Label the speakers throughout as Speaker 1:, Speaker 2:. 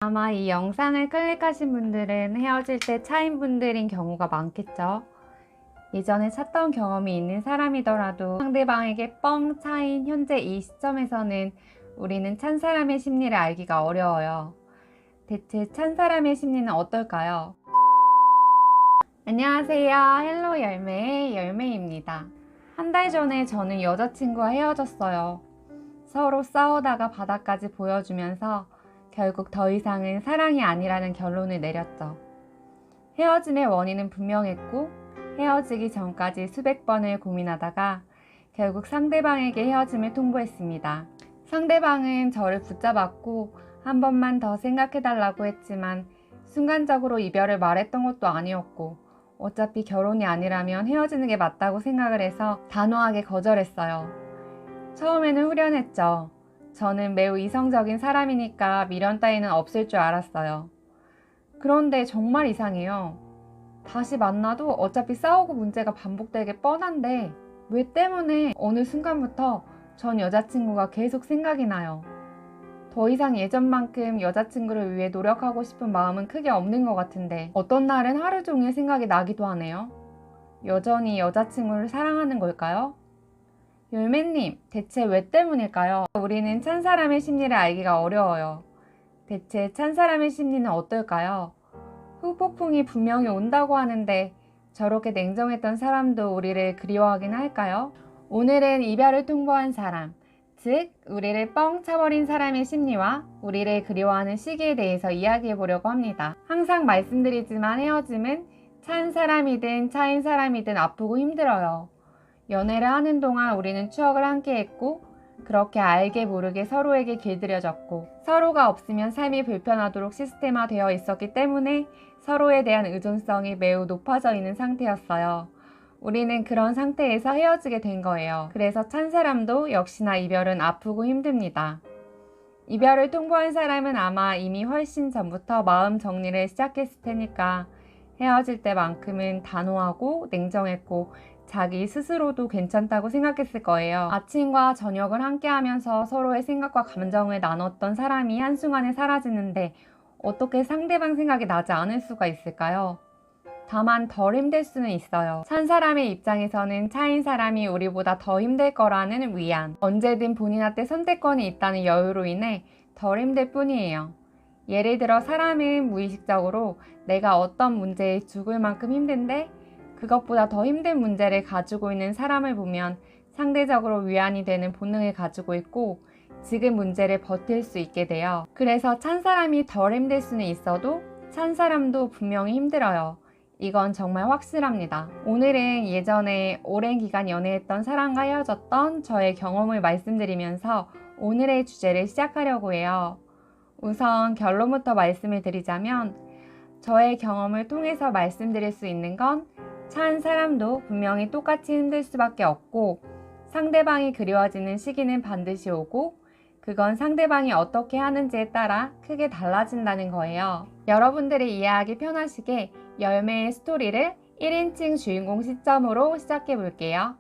Speaker 1: 아마 이 영상을 클릭하신 분들은 헤어질 때 차인 분들인 경우가 많겠죠. 예전에 찼던 경험이 있는 사람이더라도 상대방에게 뻥 차인 현재 이 시점에서는 우리는 찬 사람의 심리를 알기가 어려워요. 대체 찬 사람의 심리는 어떨까요? 안녕하세요. 헬로 열매의 열매입니다. 한 달 전에 저는 여자친구와 헤어졌어요. 서로 싸우다가 바닥까지 보여주면서 결국 더 이상은 사랑이 아니라는 결론을 내렸죠. 헤어짐의 원인은 분명했고 헤어지기 전까지 수백 번을 고민하다가 결국 상대방에게 헤어짐을 통보했습니다. 상대방은 저를 붙잡았고 한 번만 더 생각해달라고 했지만 순간적으로 이별을 말했던 것도 아니었고 어차피 결혼이 아니라면 헤어지는 게 맞다고 생각을 해서 단호하게 거절했어요. 처음에는 후련했죠. 저는 매우 이성적인 사람이니까 미련 따위는 없을 줄 알았어요. 그런데 정말 이상해요. 다시 만나도 어차피 싸우고 문제가 반복되게 뻔한데 왜 때문에 어느 순간부터 전 여자친구가 계속 생각이 나요. 더 이상 예전만큼 여자친구를 위해 노력하고 싶은 마음은 크게 없는 것 같은데 어떤 날은 하루 종일 생각이 나기도 하네요. 여전히 여자친구를 사랑하는 걸까요? 열매님, 대체 왜 때문일까요? 우리는 찬 사람의 심리를 알기가 어려워요. 대체 찬 사람의 심리는 어떨까요? 후폭풍이 분명히 온다고 하는데 저렇게 냉정했던 사람도 우리를 그리워하긴 할까요? 오늘은 이별을 통보한 사람, 즉 우리를 뻥 차버린 사람의 심리와 우리를 그리워하는 시기에 대해서 이야기해 보려고 합니다. 항상 말씀드리지만 헤어짐은 찬 사람이든 차인 사람이든 아프고 힘들어요. 연애를 하는 동안 우리는 추억을 함께 했고 그렇게 알게 모르게 서로에게 길들여졌고 서로가 없으면 삶이 불편하도록 시스템화되어 있었기 때문에 서로에 대한 의존성이 매우 높아져 있는 상태였어요. 우리는 그런 상태에서 헤어지게 된 거예요. 그래서 찬 사람도 역시나 이별은 아프고 힘듭니다. 이별을 통보한 사람은 아마 이미 훨씬 전부터 마음 정리를 시작했을 테니까 헤어질 때만큼은 단호하고 냉정했고 자기 스스로도 괜찮다고 생각했을 거예요. 아침과 저녁을 함께 하면서 서로의 생각과 감정을 나눴던 사람이 한순간에 사라지는데 어떻게 상대방 생각이 나지 않을 수가 있을까요? 다만 덜 힘들 수는 있어요. 찬 사람의 입장에서는 차인 사람이 우리보다 더 힘들 거라는 위안, 언제든 본인한테 선택권이 있다는 여유로 인해 덜 힘들 뿐이에요. 예를 들어 사람은 무의식적으로 내가 어떤 문제에 죽을 만큼 힘든데 그것보다 더 힘든 문제를 가지고 있는 사람을 보면 상대적으로 위안이 되는 본능을 가지고 있고 지금 문제를 버틸 수 있게 돼요. 그래서 찬 사람이 덜 힘들 수는 있어도 찬 사람도 분명히 힘들어요. 이건 정말 확실합니다. 오늘은 예전에 오랜 기간 연애했던 사람과 헤어졌던 저의 경험을 말씀드리면서 오늘의 주제를 시작하려고 해요. 우선 결론부터 말씀을 드리자면 저의 경험을 통해서 말씀드릴 수 있는 건 찬 사람도 분명히 똑같이 힘들 수밖에 없고 상대방이 그리워지는 시기는 반드시 오고 그건 상대방이 어떻게 하는지에 따라 크게 달라진다는 거예요. 여러분들이 이해하기 편하시게 열매의 스토리를 1인칭 주인공 시점으로 시작해 볼게요.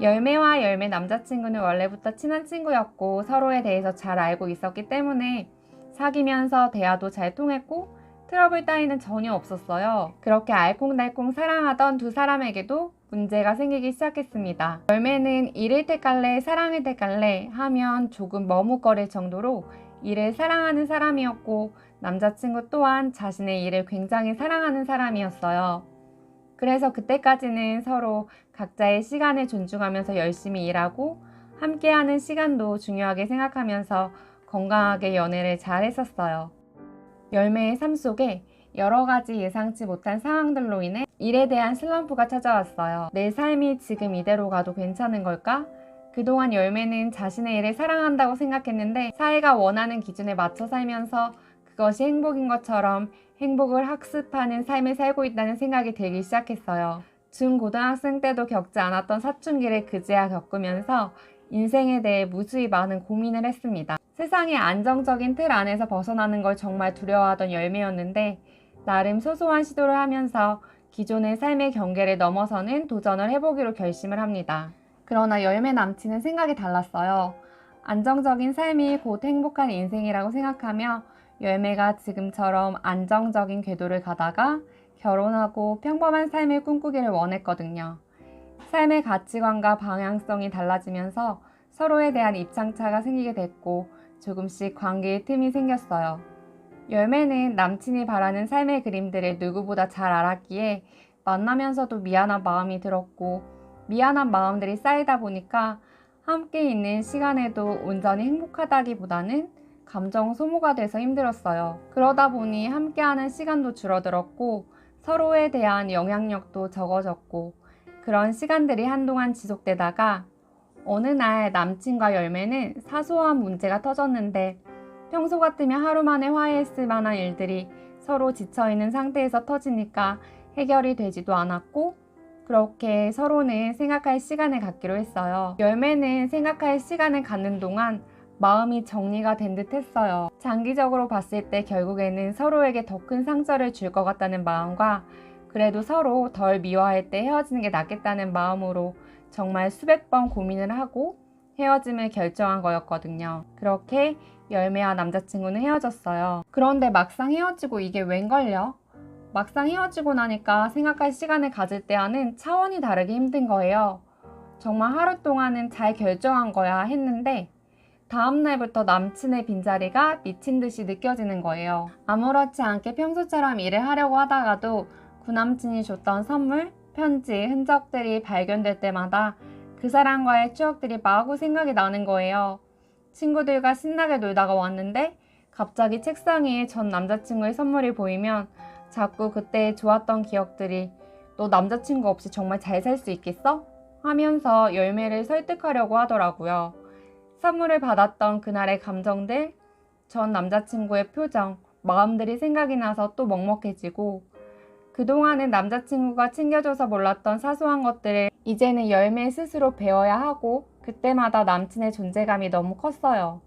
Speaker 1: 열매와 열매 남자친구는 원래부터 친한 친구였고 서로에 대해서 잘 알고 있었기 때문에 사귀면서 대화도 잘 통했고 트러블 따위는 전혀 없었어요. 그렇게 알콩달콩 사랑하던 두 사람에게도 문제가 생기기 시작했습니다. 열매는 이를 택할래 사랑을 택할래 하면 조금 머뭇거릴 정도로 일을 사랑하는 사람이었고 남자친구 또한 자신의 일을 굉장히 사랑하는 사람이었어요. 그래서 그때까지는 서로 각자의 시간을 존중하면서 열심히 일하고 함께하는 시간도 중요하게 생각하면서 건강하게 연애를 잘 했었어요. 열매의 삶 속에 여러 가지 예상치 못한 상황들로 인해 일에 대한 슬럼프가 찾아왔어요. 내 삶이 지금 이대로 가도 괜찮은 걸까? 그동안 열매는 자신의 일을 사랑한다고 생각했는데 사회가 원하는 기준에 맞춰 살면서 그것이 행복인 것처럼 행복을 학습하는 삶을 살고 있다는 생각이 들기 시작했어요. 중고등학생 때도 겪지 않았던 사춘기를 그제야 겪으면서 인생에 대해 무수히 많은 고민을 했습니다. 세상의 안정적인 틀 안에서 벗어나는 걸 정말 두려워하던 열매였는데 나름 소소한 시도를 하면서 기존의 삶의 경계를 넘어서는 도전을 해보기로 결심을 합니다. 그러나 열매 남친은 생각이 달랐어요. 안정적인 삶이 곧 행복한 인생이라고 생각하며 열매가 지금처럼 안정적인 궤도를 가다가 결혼하고 평범한 삶을 꿈꾸기를 원했거든요. 삶의 가치관과 방향성이 달라지면서 서로에 대한 입장차가 생기게 됐고 조금씩 관계의 틈이 생겼어요. 열매는 남친이 바라는 삶의 그림들을 누구보다 잘 알았기에 만나면서도 미안한 마음이 들었고 미안한 마음들이 쌓이다 보니까 함께 있는 시간에도 온전히 행복하다기보다는 감정 소모가 돼서 힘들었어요. 그러다 보니 함께하는 시간도 줄어들었고 서로에 대한 영향력도 적어졌고 그런 시간들이 한동안 지속되다가 어느 날 남친과 열매는 사소한 문제가 터졌는데 평소 같으면 하루 만에 화해했을 만한 일들이 서로 지쳐있는 상태에서 터지니까 해결이 되지도 않았고 그렇게 서로는 생각할 시간을 갖기로 했어요. 열매는 생각할 시간을 갖는 동안 마음이 정리가 된 듯 했어요. 장기적으로 봤을 때 결국에는 서로에게 더 큰 상처를 줄 것 같다는 마음과 그래도 서로 덜 미워할 때 헤어지는 게 낫겠다는 마음으로 정말 수백 번 고민을 하고 헤어짐을 결정한 거였거든요. 그렇게 열매와 남자친구는 헤어졌어요. 그런데 막상 헤어지고 이게 웬걸요? 막상 헤어지고 나니까 생각할 시간을 가질 때와는 차원이 다르게 힘든 거예요. 정말 하루 동안은 잘 결정한 거야 했는데 다음날부터 남친의 빈자리가 미친 듯이 느껴지는 거예요. 아무렇지 않게 평소처럼 일을 하려고 하다가도 구남친이 줬던 선물, 편지, 흔적들이 발견될 때마다 그 사람과의 추억들이 마구 생각이 나는 거예요. 친구들과 신나게 놀다가 왔는데 갑자기 책상 위에 전 남자친구의 선물이 보이면 자꾸 그때 좋았던 기억들이 너 남자친구 없이 정말 잘 살 수 있겠어? 하면서 열매를 설득하려고 하더라고요. 선물을 받았던 그날의 감정들, 전 남자친구의 표정, 마음들이 생각이 나서 또 먹먹해지고 그동안은 남자친구가 챙겨줘서 몰랐던 사소한 것들을 이제는 열매 스스로 배워야 하고 그때마다 남친의 존재감이 너무 컸어요.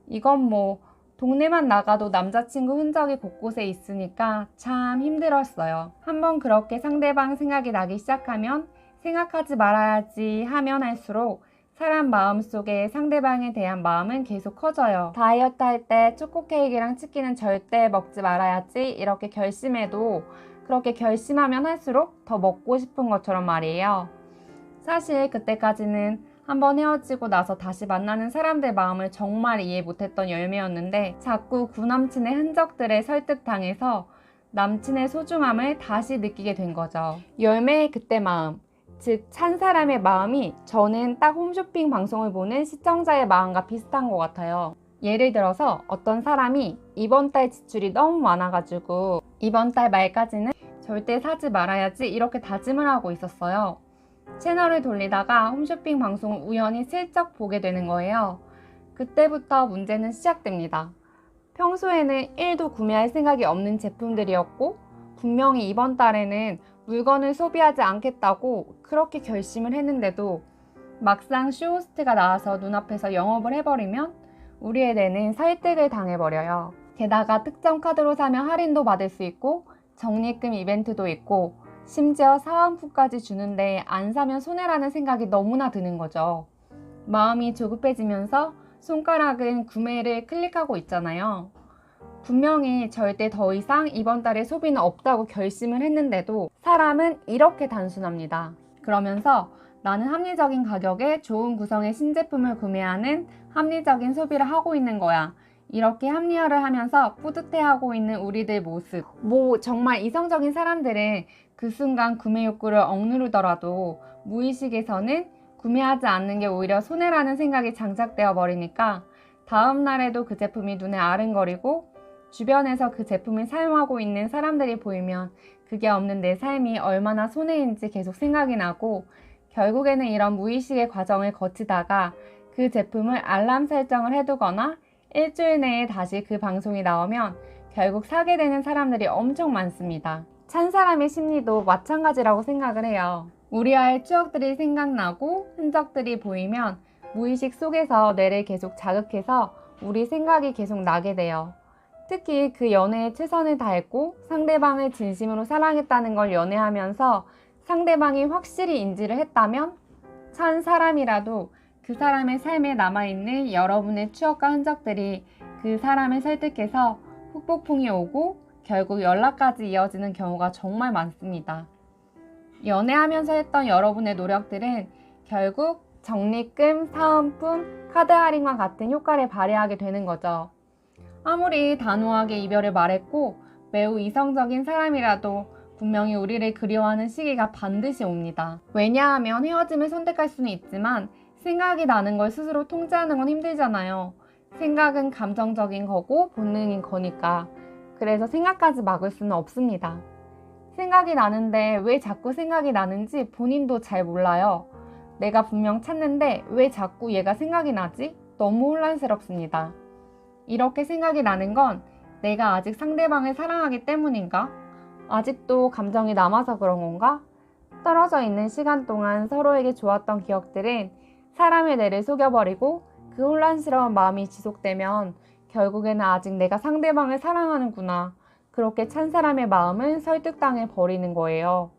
Speaker 1: 이건 뭐 동네만 나가도 남자친구 흔적이 곳곳에 있으니까 참 힘들었어요. 한번 그렇게 상대방 생각이 나기 시작하면 생각하지 말아야지 하면 할수록 사람 마음속에 상대방에 대한 마음은 계속 커져요. 다이어트 할 때 초코 케이크랑 치킨은 절대 먹지 말아야지 이렇게 결심해도 그렇게 결심하면 할수록 더 먹고 싶은 것처럼 말이에요. 사실 그때까지는 한번 헤어지고 나서 다시 만나는 사람들 마음을 정말 이해 못했던 열매였는데 자꾸 구남친의 흔적들에 설득당해서 남친의 소중함을 다시 느끼게 된 거죠. 열매의 그때 마음, 즉 찬 사람의 마음이 저는 딱 홈쇼핑 방송을 보는 시청자의 마음과 비슷한 것 같아요. 예를 들어서 어떤 사람이 이번 달 지출이 너무 많아가지고 이번 달 말까지는 절대 사지 말아야지 이렇게 다짐을 하고 있었어요. 채널을 돌리다가 홈쇼핑 방송을 우연히 슬쩍 보게 되는 거예요. 그때부터 문제는 시작됩니다. 평소에는 1도 구매할 생각이 없는 제품들이었고 분명히 이번 달에는 물건을 소비하지 않겠다고 그렇게 결심을 했는데도 막상 쇼호스트가 나와서 눈앞에서 영업을 해버리면 우리의 뇌는 설득을 당해버려요. 게다가 특정 카드로 사면 할인도 받을 수 있고 적립금 이벤트도 있고 심지어 사은품까지 주는데 안 사면 손해라는 생각이 너무나 드는 거죠. 마음이 조급해지면서 손가락은 구매를 클릭하고 있잖아요. 분명히 절대 더 이상 이번 달에 소비는 없다고 결심을 했는데도 사람은 이렇게 단순합니다. 그러면서 나는 합리적인 가격에 좋은 구성의 신제품을 구매하는 합리적인 소비를 하고 있는 거야. 이렇게 합리화를 하면서 뿌듯해하고 있는 우리들 모습. 정말 이성적인 사람들은 그 순간 구매 욕구를 억누르더라도 무의식에서는 구매하지 않는 게 오히려 손해라는 생각이 장착되어 버리니까 다음 날에도 그 제품이 눈에 아른거리고 주변에서 그 제품을 사용하고 있는 사람들이 보이면 그게 없는 내 삶이 얼마나 손해인지 계속 생각이 나고 결국에는 이런 무의식의 과정을 거치다가 그 제품을 알람 설정을 해두거나 일주일 내에 다시 그 방송이 나오면 결국 사게 되는 사람들이 엄청 많습니다. 찬 사람의 심리도 마찬가지라고 생각을 해요. 우리와의 추억들이 생각나고 흔적들이 보이면 무의식 속에서 뇌를 계속 자극해서 우리 생각이 계속 나게 돼요. 특히 그 연애에 최선을 다했고 상대방을 진심으로 사랑했다는 걸 연애하면서 상대방이 확실히 인지를 했다면 찬 사람이라도 그 사람의 삶에 남아있는 여러분의 추억과 흔적들이 그 사람을 설득해서 후폭풍이 오고 결국 연락까지 이어지는 경우가 정말 많습니다. 연애하면서 했던 여러분의 노력들은 결국 적립금, 사은품, 카드 할인과 같은 효과를 발휘하게 되는 거죠. 아무리 단호하게 이별을 말했고 매우 이성적인 사람이라도 분명히 우리를 그리워하는 시기가 반드시 옵니다. 왜냐하면 헤어짐을 선택할 수는 있지만 생각이 나는 걸 스스로 통제하는 건 힘들잖아요. 생각은 감정적인 거고 본능인 거니까. 그래서 생각까지 막을 수는 없습니다. 생각이 나는데 왜 자꾸 생각이 나는지 본인도 잘 몰라요. 내가 분명 찾는데 왜 자꾸 얘가 생각이 나지? 너무 혼란스럽습니다. 이렇게 생각이 나는 건 내가 아직 상대방을 사랑하기 때문인가? 아직도 감정이 남아서 그런 건가? 떨어져 있는 시간 동안 서로에게 좋았던 기억들은 사람의 뇌를 속여버리고 그 혼란스러운 마음이 지속되면 결국에는 아직 내가 상대방을 사랑하는구나. 그렇게 찬 사람의 마음은 설득당해 버리는 거예요.